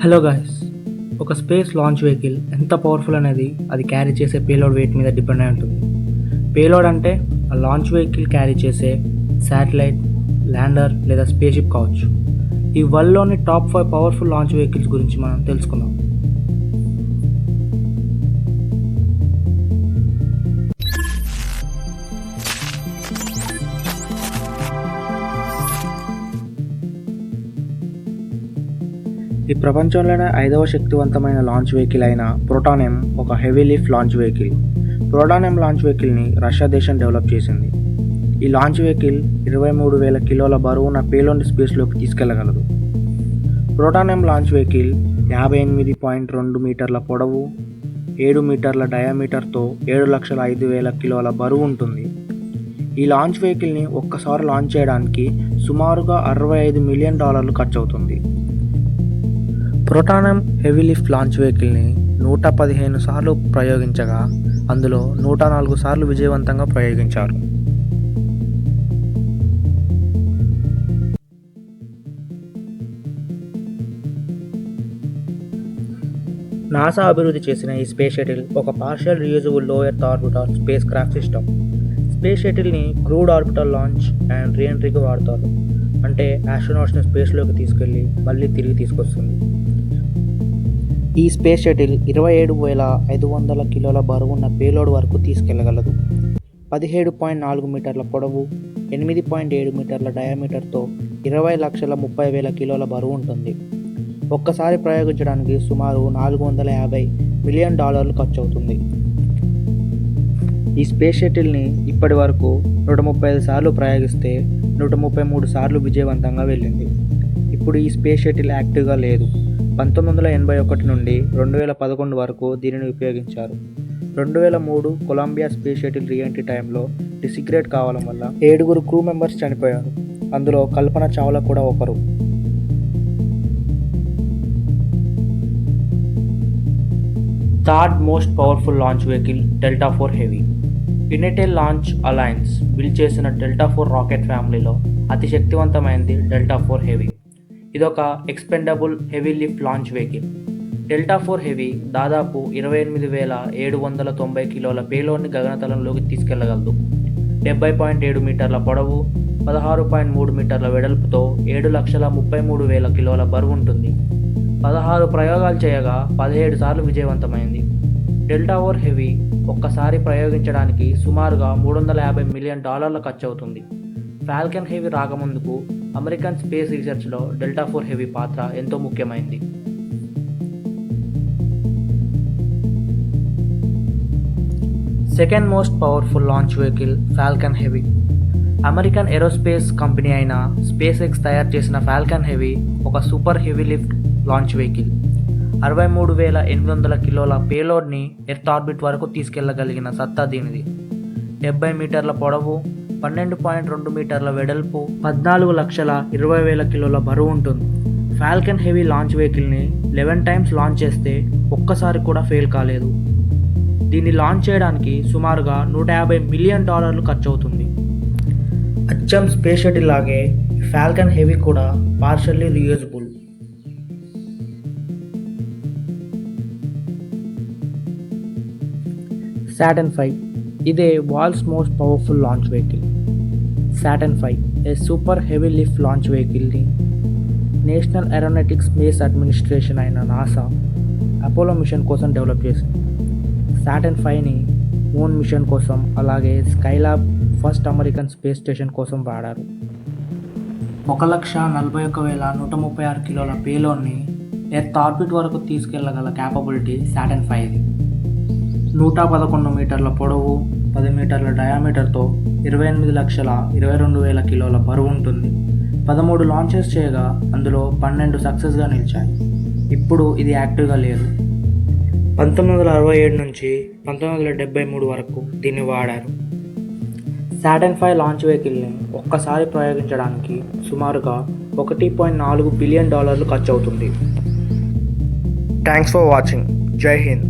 Hello guys, ఒక space launch vehicle ఎంత powerful అనేది అది క్యారీ చేసే పేలోడ్ వెయిట్ మీద డిపెండ్ అయి ఉంటుంది. పేలోడ్ అంటే ఆ లాంచ్ వెహికల్ క్యారీ చేసే శాటిలైట్, ల్యాండర్ లేదా స్పేస్‌షిప్ కావచ్చు. ఈ వరల్డ్‌లోని టాప్ 5 పవర్ఫుల్ లాంచ్ వెహికల్స్ గురించి మనం తెలుసుకుందాం. ఈ ప్రపంచంలోనే 5వ శక్తివంతమైన లాంచ్ వెహికల్ అయిన ప్రోటాన్ ఒక heavy lift launch vehicle. Proton launch వెహికల్ని రష్యా దేశం డెవలప్ చేసింది. ఈ లాంచ్ వెహికల్ 23,000 కిలోల బరువున్న పేలోడ్ని స్పేస్లోకి తీసుకెళ్లగలదు. ప్రోటాన్ లాంచ్ వెహికల్ 58.2 మీటర్ల పొడవు, 7 మీటర్ల డయామీటర్తో 7,05,000 కిలోల బరువు ఉంటుంది. ఈ లాంచ్ వెహికల్ని ఒక్కసారి లాంచ్ చేయడానికి సుమారుగా $65 మిలియన్ ఖర్చు అవుతుంది. ప్రోటాన్ హెవీ లిఫ్ట్ లాంచ్ వెహికల్ని 115 సార్లు ప్రయోగించగా అందులో 104 సార్లు విజయవంతంగా ప్రయోగించారు. నాసా అభివృద్ధి చేసిన ఈ స్పేస్ షటిల్ ఒక partial reusable low earth orbital spacecraft system. Space షటిల్ని క్రూడ్ ఆర్బిటల్ లాంచ్ అండ్ రీఎంట్రీకి వాడతారు. అంటే ఆస్ట్రోనాట్స్ని స్పేస్లోకి తీసుకెళ్ళి మళ్ళీ తిరిగి తీసుకొస్తుంది. ఈ స్పేస్ షటిల్ 27,500 కిలోల బరువున్న పేలోడ్ వరకు తీసుకెళ్లగలదు. 17.4 మీటర్ల పొడవు, 8.7 మీటర్ల డయామీటర్తో 20,30,000 కిలోల బరువు ఉంటుంది. ఒక్కసారి ప్రయోగించడానికి సుమారు $450 మిలియన్ ఖర్చు అవుతుంది. ఈ స్పేస్ షటిల్ని ఇప్పటి వరకు 135 సార్లు ప్రయోగిస్తే 133 సార్లు విజయవంతంగా వెళ్ళింది. ఇప్పుడు ఈ స్పేస్ షటిల్ యాక్టివ్గా లేదు. 1981 నుండి 2011 వరకు దీనిని ఉపయోగించారు. 2003 కొలంబియా స్పేస్ షటిల్ రీఎంట్రీ టైంలో డిసింటిగ్రేట్ కావడం వల్ల 7 క్రూ మెంబర్స్ చనిపోయారు. అందులో కల్పన చావ్లా కూడా ఒకరు. Third most powerful launch vehicle delta 4 heavy. United launch alliance build చేసిన డెల్టా 4 రాకెట్ ఫ్యామిలీలో అతి శక్తివంతమైనది డెల్టా 4 హెవీ. ఇదొక expendable heavy lift launch vehicle. Delta 4 heavy దాదాపు 28,790 కిలోల పేలోడ్ని గగనతలంలోకి తీసుకెళ్లగలదు. 70.7 మీటర్ల పొడవు, 16.3 మీటర్ల వెడల్పుతో 7,33,000 కిలోల బరువు ఉంటుంది. 16 ప్రయోగాలు చేయగా 17 సార్లు విజయవంతమైంది. డెల్టా 4 హెవీ ఒక్కసారి ప్రయోగించడానికి సుమారుగా $350 మిలియన్ ఖర్చు అవుతుంది. ఫాల్కన్ హెవీ రాకముందుకు అమెరికన్ స్పేస్ రీసెర్చ్లో డెల్టా 4 హెవీ పాత్ర ఎంతో ముఖ్యమైంది. Second most powerful launch vehicle Falcon Heavy. American aerospace company అయిన స్పేస్ ఎక్స్ తయారు చేసిన ఫాల్కన్ హెవీ ఒక super heavy lift launch vehicle. 63,800 కిలోల పేలోడ్ని ఎర్త్ ఆర్బిట్ వరకు తీసుకెళ్లగలిగిన సత్తా దీనిది. 70 మీటర్ల పొడవు, 12.2 మీటర్ల వెడల్పు, 14,20,000 కిలోల బరువు ఉంటుంది. ఫాల్కన్ హెవీ లాంచ్ వెహికల్ని 11 టైమ్స్ లాంచ్ చేస్తే ఒక్కసారి కూడా ఫెయిల్ కాలేదు. దీన్ని లాంచ్ చేయడానికి సుమారుగా $150 మిలియన్ ఖర్చు అవుతుంది. అచ్చం స్పేస్ షటిల్ లాగే ఫాల్కన్ హెవీ కూడా పార్షల్లీ రీయూజబుల్. సాటర్న్ 5 ఇదే world's most powerful launch vehicle. Saturn 5 ఏ సూపర్ హెవీ లిఫ్ట్ లాంచ్ వెహికల్ని నేషనల్ ఏరోనాటిక్స్ స్పేస్ అడ్మినిస్ట్రేషన్ అయిన నాసా అపోలో మిషన్ కోసం డెవలప్ చేసింది. సాటర్న్ 5ని మూన్ మిషన్ కోసం, అలాగే Skylab first American space station కోసం వాడారు. 1,41,136 కిలోల పేలోడ్ని ఎర్త్ ఆర్బిట్ వరకు తీసుకెళ్లగల క్యాపబిలిటీ సాటర్న్ 5ది. 111 మీటర్ల పొడవు, 10 మీటర్ల డయామీటర్తో 28,22,000 కిలోల బరువు ఉంటుంది. 13 లాంచెస్ చేయగా అందులో 12 సక్సెస్గా నిలిచాయి. ఇప్పుడు ఇది యాక్టివ్గా లేదు. 1967 నుంచి 1973 వరకు దీన్ని వాడారు. సాటర్న్ 5 లాంచ్ వెహికల్ని ఒక్కసారి ప్రయోగించడానికి సుమారుగా $1.4 బిలియన్ ఖర్చు అవుతుంది. Thanks for watching. జై హింద్.